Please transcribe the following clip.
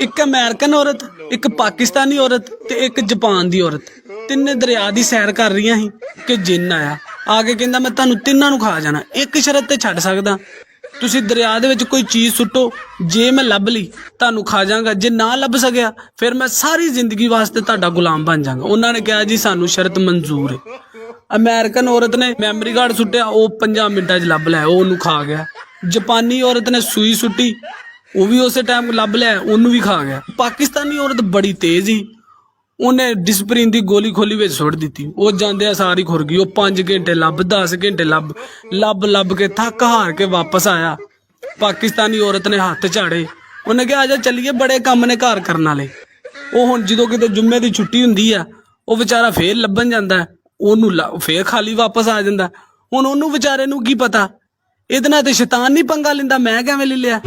ਇੱਕ ਅਮਰੀਕਨ ਔਰਤ, ਇੱਕ ਪਾਕਿਸਤਾਨੀ ਔਰਤ ਤੇ ਇੱਕ ਜਾਪਾਨ ਦੀ ਔਰਤ ਤਿੰਨੇ ਦਰਿਆ ਦੀ ਸੈਰ ਕਰ ਰਹੀਆਂ ਸੀ ਕਿ ਜਿੰਨ ਆਇਆ ਆ ਕੇ ਕਹਿੰਦਾ ਮੈਂ ਤੁਹਾਨੂੰ ਤਿੰਨਾਂ ਨੂੰ ਖਾ ਜਾਣਾ, ਇੱਕ ਸ਼ਰਤ ਤੇ ਛੱਡ ਸਕਦਾ, ਤੁਸੀਂ ਦਰਿਆ ਦੇ ਵਿੱਚ ਕੋਈ ਚੀਜ਼ ਸੁੱਟੋ, ਜੇ ਮੈਂ ਲੱਭ ਲਈ ਤੁਹਾਨੂੰ ਖਾ ਜਾਵਾਂਗਾ, ਜੇ ਨਾ ਲੱਭ ਸਕਿਆ ਫਿਰ ਮੈਂ ਸਾਰੀ ਜ਼ਿੰਦਗੀ ਵਾਸਤੇ ਤੁਹਾਡਾ ਗੁਲਾਮ ਬਣ ਜਾਵਾਂਗਾ। ਉਹਨਾਂ ਨੇ ਕਿਹਾ ਜੀ ਸਾਨੂੰ ਸ਼ਰਤ ਮਨਜ਼ੂਰ ਹੈ। ਅਮਰੀਕਨ ਔਰਤ ਨੇ ਮੈਮਰੀ ਕਾਰਡ ਸੁੱਟਿਆ, ਉਹ 5 ਮਿੰਟਾਂ 'ਚ ਲੱਭ ਲਿਆ, ਉਹ ਉਹਨੂੰ ਖਾ ਗਿਆ। ਜਾਪਾਨੀ ਔਰਤ ਨੇ ਸੂਈ ਸੁੱਟੀ, ਉਹ ਵੀ ਉਸੇ ਟਾਈਮ ਲੱਭ ਲਿਆ, ਉਹਨੂੰ ਵੀ ਖਾ ਗਿਆ। ਪਾਕਿਸਤਾਨੀ ਔਰਤ ਬੜੀ ਤੇਜ਼ ਸੀ, ਉਹਨੇ ਡਿਸਪਰਿਨ ਦੀ ਗੋਲੀ ਖੋਲੀ ਵਿੱਚ ਸੁੱਟ ਦਿੱਤੀ, ਉਹ ਜਾਂਦਿਆਂ ਸਾਰੀ ਖੁਰ ਗਈ। ਉਹ 5 ਘੰਟੇ ਲੱਭ, 10 ਘੰਟੇ ਲੱਭ ਕੇ ਥੱਕ ਹਾਰ ਕੇ ਵਾਪਸ ਆਇਆ। ਪਾਕਿਸਤਾਨੀ ਔਰਤ ਨੇ ਹੱਥ ਝਾੜੇ, ਉਹਨੇ ਕਿਹਾ ਆਜਾ ਚੱਲੀਏ, ਬੜੇ ਕੰਮ ਨੇ ਘਰ ਕਰਨ ਵਾਲੇ। ਉਹ ਹੁਣ ਜਦੋਂ ਕਿਤੇ ਜੁੰਮੇ ਦੀ ਛੁੱਟੀ ਹੁੰਦੀ ਆ, ਉਹ ਵਿਚਾਰਾ ਫੇਰ ਲੱਭਣ ਜਾਂਦਾ, ਉਹਨੂੰ ਫੇਰ ਖਾਲੀ ਵਾਪਸ ਆ ਜਾਂਦਾ। ਹੁਣ ਉਹਨੂੰ ਵਿਚਾਰੇ ਨੂੰ ਕੀ ਪਤਾ, ਇਹਦੇ ਨਾਲ ਤੇ ਸ਼ੈਤਾਨ ਨਹੀਂ ਪੰਗਾ ਲੈਂਦਾ, ਮੈਂ ਕਿਵੇਂ ਲੈ ਲਿਆ।